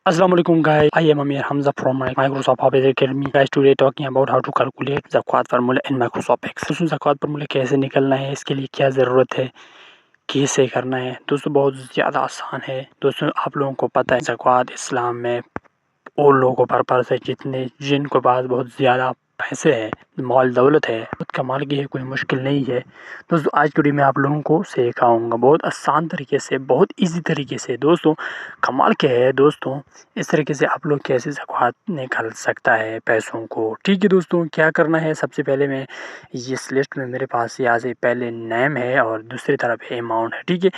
Assalamu alaikum guys, I am Amir Hamza from Microsoft Office Academy. Guys, today talking about how to calculate ज़कात formula in Microsoft Excel. दोस्तों ज़कात formula कैसे निकलना है, इसके लिए क्या ज़रूरत है, कैसे करना है। दोस्तों बहुत ज़्यादा आसान है। दोस्तों आप लोगों को पता है ज़कात इस्लाम में और लोगों को पर्पस है जिनको पास बहुत ज़्यादा पैसे है, माल दौलत है, खुद कमाल की है, कोई मुश्किल नहीं है। दोस्तों आज की वीडियो में आप लोगों को सिखाऊंगा बहुत आसान तरीके से, बहुत इजी तरीके से। दोस्तों कमाल क्या है दोस्तों, इस तरीके से आप लोग कैसे ज़कात निकाल सकता है पैसों को। ठीक है दोस्तों, क्या करना है, सबसे पहले मैं इस लिस्ट में मेरे पास यहाँ से पहले नेम है और दूसरी तरफ है अमाउंट है। ठीक है,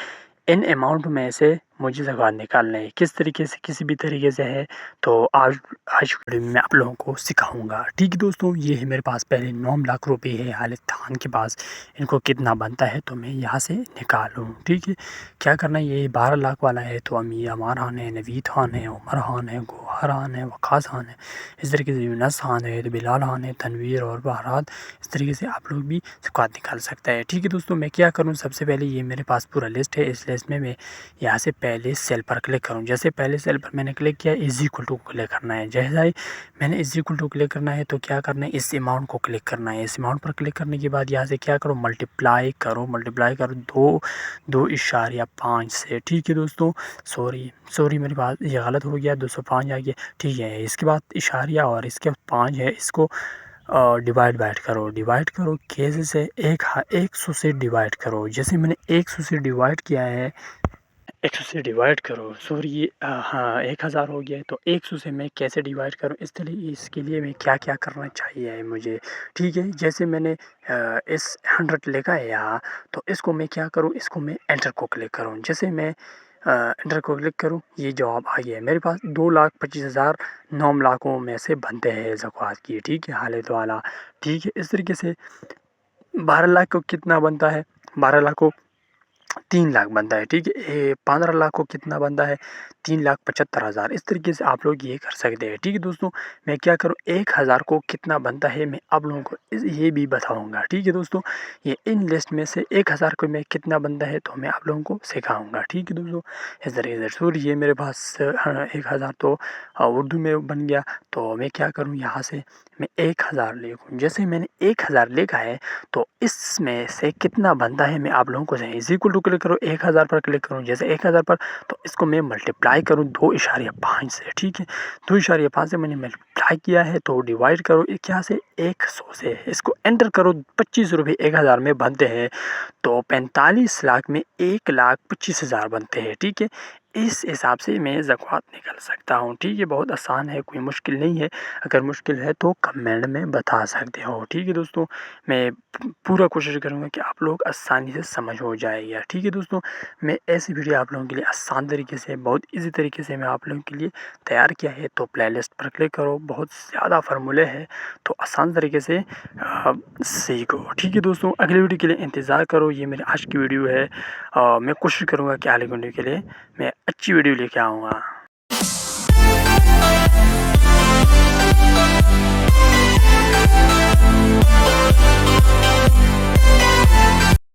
इन अमाउंट में से मुझे ज़कात निकालना है, किस तरीके से, किसी भी तरीके से है तो आज आज वीडियो में मैं आप लोगों को सिखाऊंगा। ठीक है दोस्तों, ये है मेरे पास पहले 9 लाख रुपए है हालिद खान के पास, इनको कितना बनता है तो मैं यहाँ से निकालूँ। ठीक है, क्या करना है, ये 12 लाख वाला है तो अमार खान है, नवीद खान है, उमर खान है, गोहर खान है, वक़ास खान है, इस तरीके से यूनस खान है, तो बिलाल खान है, तनवीर और बहरात। इस तरीके से आप लोग भी ज़कात निकाल सकते हैं। ठीक है दोस्तों, मैं क्या करूँ, सबसे पहले ये मेरे पास पूरा लिस्ट है, इस लिस्ट में मैं यहाँ से पहले सेल पर क्लिक करूँ। जैसे पहले सेल पर मैंने क्लिक किया, इज इक्वल टू क्लिक करना है। जैसा ही मैंने इज इक्वल टू क्लिक करना है तो क्या करना है, इस अमाउंट को क्लिक करना है। इस अमाउंट पर क्लिक करने के बाद यहाँ से क्या करो, मल्टीप्लाई करो 2.5 से। ठीक है दोस्तों, सॉरी मेरे पास ये गलत हो गया, 205 आ गया। ठीक है, इसके बाद इशारिया और इसके 5 है, इसको डिवाइड करो कैसे से, 100 से डिवाइड करो। जैसे मैंने 100 से डिवाइड किया है, 100 से डिवाइड करो, सॉरी हाँ 1000 हो गया है, तो 100 से मैं कैसे डिवाइड करूँ, इसके लिए मैं क्या क्या करना चाहिए मुझे। ठीक है, जैसे मैंने इस 100 लिखा है यहाँ, तो इसको मैं क्या करूँ, इसको मैं एंटर को क्लिक करूँ। जैसे मैं एंटर को क्लिक करूँ, ये जवाब आ गया है मेरे पास, 2,25,000 9 लाखों में से बनते हैं ज़कात की। ठीक है, हालिद वाला। ठीक है, इस तरीके से 12 लाख को कितना बनता है, 12 लाख को 3 लाख बनता है। ठीक है, 15 लाख को कितना बनता है, 3,75,000। इस तरीके से आप लोग ये कर सकते हैं। ठीक है दोस्तों, मैं क्या करूँ, 1000 को कितना बनता है मैं आप लोगों को ये भी बताऊंगा। ठीक है दोस्तों, ये इन लिस्ट में से 1000 को मैं कितना बनता है तो मैं आप लोगों को सिखाऊंगा। ठीक है दोस्तों, इस तरीके से सॉरी ये मेरे पास 1000 तो उर्दू में बन गया, तो मैं क्या करूँ, यहाँ से मैं 1000 लिखूँ। जैसे मैंने 1000 लिखा है तो इसमें से कितना बनता है मैं आप लोगों को इज इक्वल टू क्लिक करो, 1000 पर क्लिक करूँ। जैसे 1000 पर, तो इसको मैं मल्टीप्लाई करूँ 2.5 से। ठीक है, 2.5 से मैंने मल्टीप्लाई किया है, तो डिवाइड करो क्या से, 100 से। इसको एंटर करो, 25 रुपये 1000 में बनते हैं, तो 45 लाख में 1,25,000 बनते हैं। ठीक है, इस हिसाब से मैं ज़कात निकाल सकता हूँ। ठीक है, बहुत आसान है, कोई मुश्किल नहीं है। अगर मुश्किल है तो कमेंट में बता सकते हो। ठीक है दोस्तों, मैं पूरा कोशिश करूँगा कि आप लोग आसानी से समझ हो जाएगा। ठीक है दोस्तों, मैं ऐसी वीडियो आप लोगों के लिए आसान तरीके से, बहुत इजी तरीके से मैं आप लोगों के लिए तैयार किया है। तो प्लेलिस्ट पर क्लिक करो, बहुत ज़्यादा फार्मूले हैं, तो आसान तरीके से सीखो। ठीक है दोस्तों, अगली वीडियो के लिए इंतज़ार करो। ये मेरी आज की वीडियो है, मैं कोशिश करूँगा कि अगली वीडियो के लिए मैं अच्छी वीडियो लेके आऊँगा।